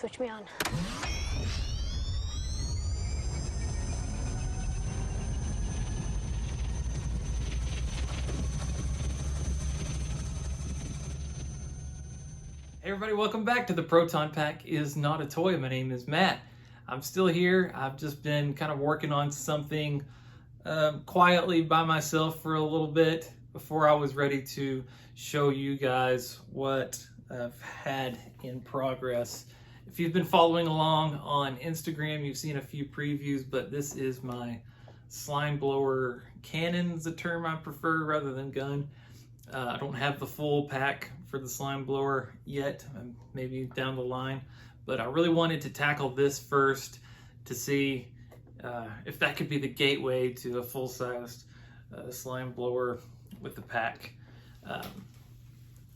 switch me on. Hey everybody, welcome back to The Proton Pack Is Not a Toy. My name is Matt. I'm still here. I've just been kind of working on something quietly by myself for a little bit before I was ready to show you guys what I've had in progress. If you've been following along on Instagram, you've seen a few previews, but this is my slime blower cannon is the term I prefer rather than gun. I don't have the full pack for the slime blower yet, maybe down the line, but I really wanted to tackle this first to see if that could be the gateway to a full-sized slime blower with the pack.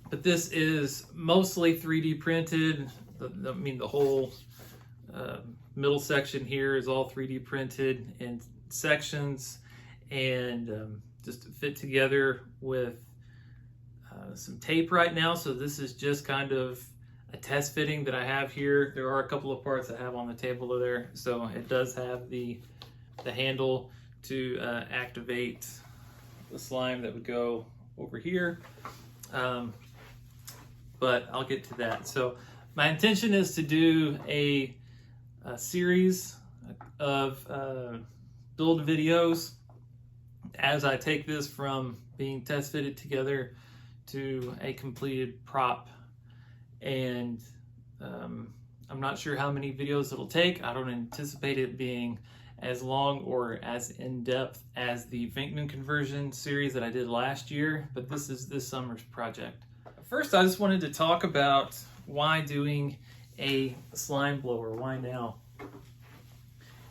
But this is mostly 3D printed. The whole middle section here is all 3D printed in sections and just fit together with some tape right now. So this is just kind of a test fitting that I have here. There are a couple of parts I have on the table there. So it does have the handle to activate the slime that would go over here. But I'll get to that. So my intention is to do a series of build videos as I take this from being test fitted together to a completed prop. And I'm not sure how many videos it'll take. I don't anticipate it being as long or as in-depth as the Venkman conversion series that I did last year, but this is this summer's project. First, I just wanted to talk about why doing a slime blower, why now?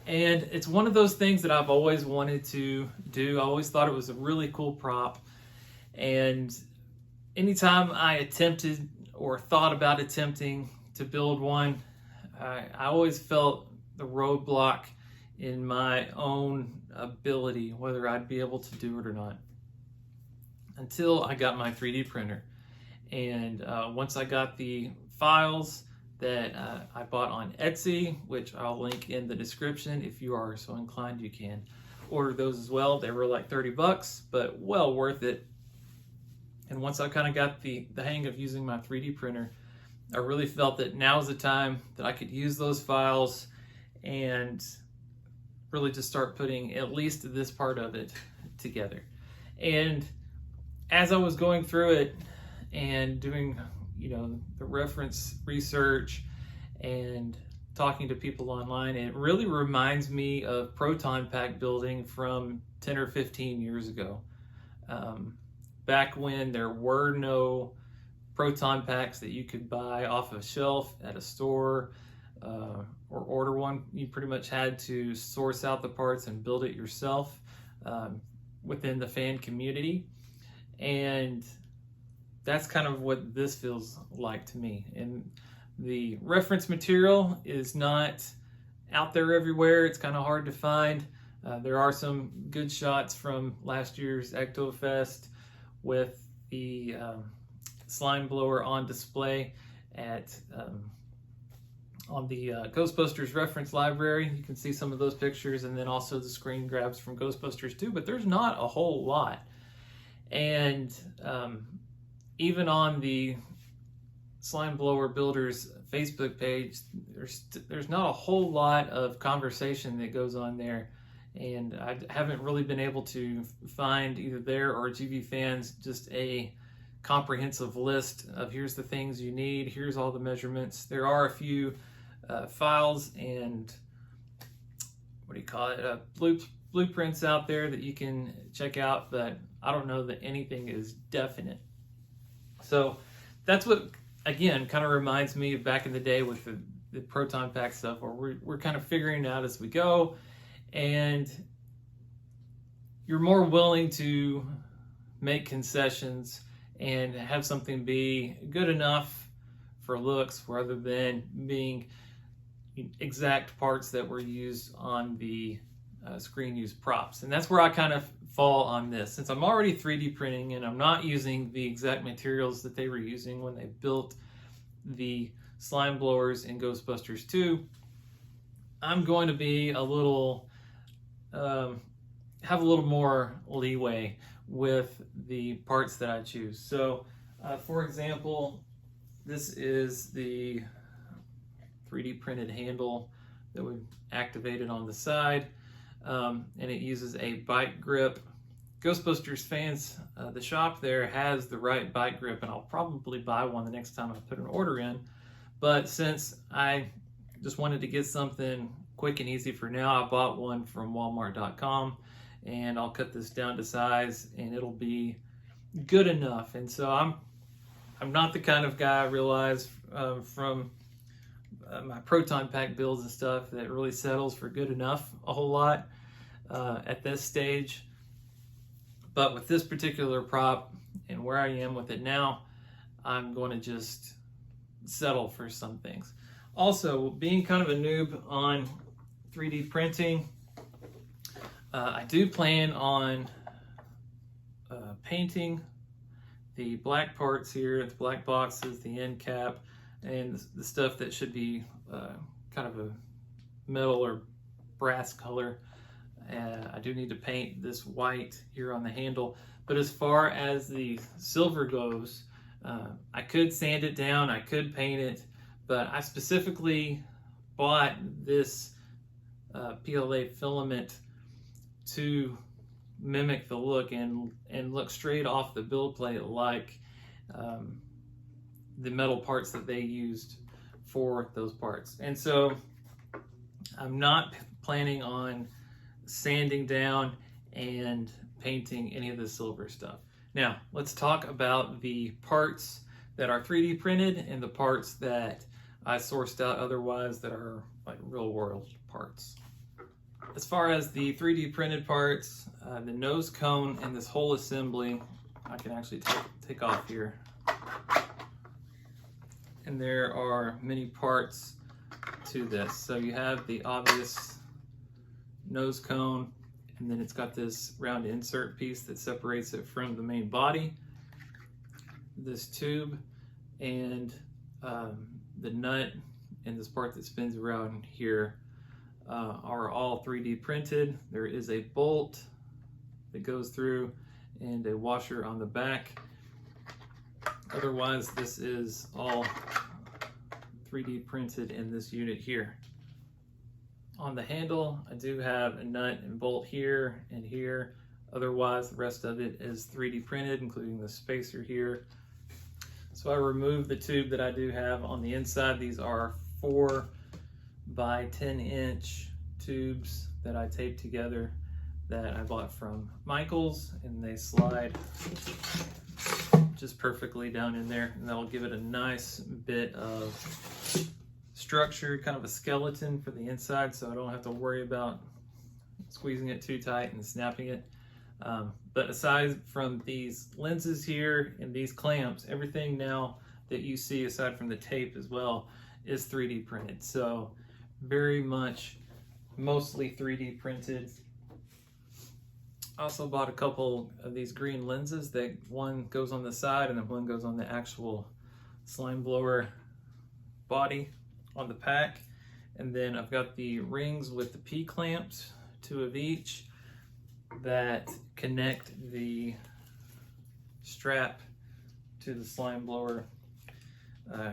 And it's one of those things that I've always wanted to do. I always thought it was a really cool prop, and anytime I attempted or thought about attempting to build one, I always felt the roadblock in my own ability, whether I'd be able to do it or not, until I got my 3D printer. And once I got the files that I bought on Etsy, which I'll link in the description, if you are so inclined, you can order those as well. They were like 30 bucks, but well worth it. And once I kind of got the hang of using my 3D printer, I really felt that now's the time that I could use those files and really just start putting at least this part of it together. And as I was going through it and doing, the reference research and talking to people online, it really reminds me of proton pack building from 10 or 15 years ago. Back when there were no proton packs that you could buy off a shelf at a store or order one, you pretty much had to source out the parts and build it yourself within the fan community. And that's kind of what this feels like to me. And the reference material is not out there everywhere. It's kind of hard to find. There are some good shots from last year's Ectofest with the slime blower on display at on the Ghostbusters reference library. You can see some of those pictures, and then also the screen grabs from Ghostbusters 2, but there's not a whole lot. And even on the Slime Blower Builders Facebook page, there's not a whole lot of conversation that goes on there. And I haven't really been able to find either there or GV Fans just a comprehensive list of here's the things you need, here's all the measurements. There are a few files and blueprints out there that you can check out, but I don't know that anything is definite. So that's what, again, kind of reminds me of back in the day with the proton pack stuff, where we're kind of figuring it out as we go. And you're more willing to make concessions and have something be good enough for looks rather than being exact parts that were used on the screen use props. And that's where I kind of fall on this. Since I'm already 3D printing and I'm not using the exact materials that they were using when they built the slime blowers in Ghostbusters 2, I'm going to be a little, have a little more leeway with the parts that I choose. So, for example, this is the 3D printed handle that we've activated on the side, and it uses a bike grip. Ghostbusters fans, the shop there has the right bike grip, and I'll probably buy one the next time I put an order in. But since I just wanted to get something quick and easy for now, I bought one from Walmart.com, and I'll cut this down to size, and it'll be good enough. And so I'm not the kind of guy, I realize, from my proton pack builds and stuff, that really settles for good enough a whole lot at this stage. But with this particular prop and where I am with it now, I'm going to just settle for some things. Also, being kind of a noob on 3D printing, I do plan on painting the black parts here, the black boxes, the end cap, and the stuff that should be kind of a metal or brass color. I do need to paint this white here on the handle, but as far as the silver goes, I could sand it down, I could paint it, but I specifically bought this PLA filament to mimic the look and look straight off the build plate like the metal parts that they used for those parts. And so I'm not planning on sanding down and painting any of the silver stuff. Now, let's talk about the parts that are 3D printed and the parts that I sourced out otherwise that are like real world parts. As far as the 3D printed parts, the nose cone and this whole assembly, I can actually take off here. And there are many parts to this. So you have the obvious nose cone, and then it's got this round insert piece that separates it from the main body. This tube and the nut and this part that spins around here are all 3D printed. There is a bolt that goes through and a washer on the back. Otherwise, this is all 3D printed in this unit here. On the handle, I do have a nut and bolt here and here. Otherwise, the rest of it is 3D printed, including the spacer here. So I removed the tube that I do have on the inside. These are 4 by 10 inch tubes that I taped together that I bought from Michaels, and they slide just perfectly down in there, and that'll give it a nice bit of structure, kind of a skeleton for the inside, so I don't have to worry about squeezing it too tight and snapping it. But aside from these lenses here and these clamps, everything now that you see aside from the tape as well is 3D printed. So very much mostly 3D printed. I also bought a couple of these green lenses that one goes on the side and then one goes on the actual slime blower body on the pack. And then I've got the rings with the P-clamps, 2 of each, that connect the strap to the slime blower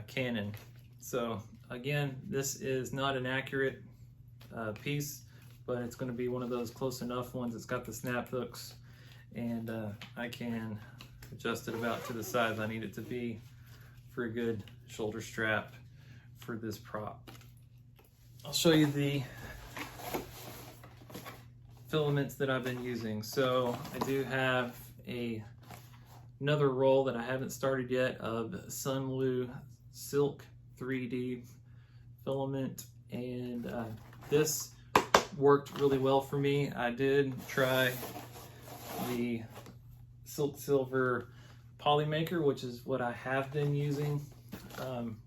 cannon. So again, this is not an accurate piece, but it's going to be one of those close enough ones. It's got the snap hooks, and I can adjust it about to the size I need it to be for a good shoulder strap for this prop. I'll show you the filaments that I've been using. So I do have another roll that I haven't started yet of Sunlu Silk 3D filament, and this worked really well for me. I did try the Silk Silver Polymaker, which is what I have been using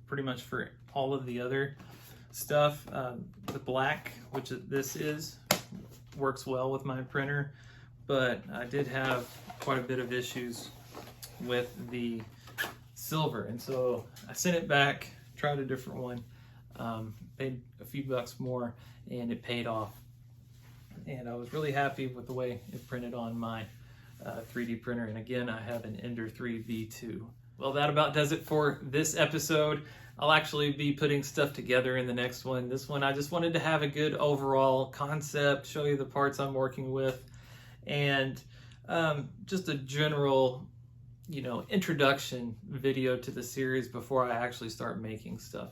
pretty much for all of the other stuff. The black, which this is, works well with my printer, but I did have quite a bit of issues with the silver, and so I sent it back tried a different one, paid a few bucks more, and it paid off. And I was really happy with the way it printed on my 3D printer. And again, I have an Ender 3 V2. Well, that about does it for this episode. I'll actually be putting stuff together in the next one. This one, I just wanted to have a good overall concept, show you the parts I'm working with, and just a general, introduction video to the series before I actually start making stuff.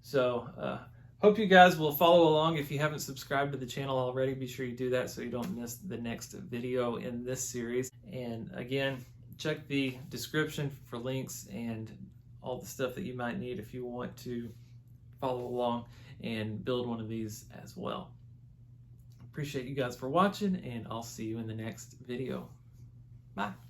So, hope you guys will follow along. If you haven't subscribed to the channel already, be sure you do that so you don't miss the next video in this series. And again, check the description for links and all the stuff that you might need if you want to follow along and build one of these as well. Appreciate you guys for watching, and I'll see you in the next video. Bye.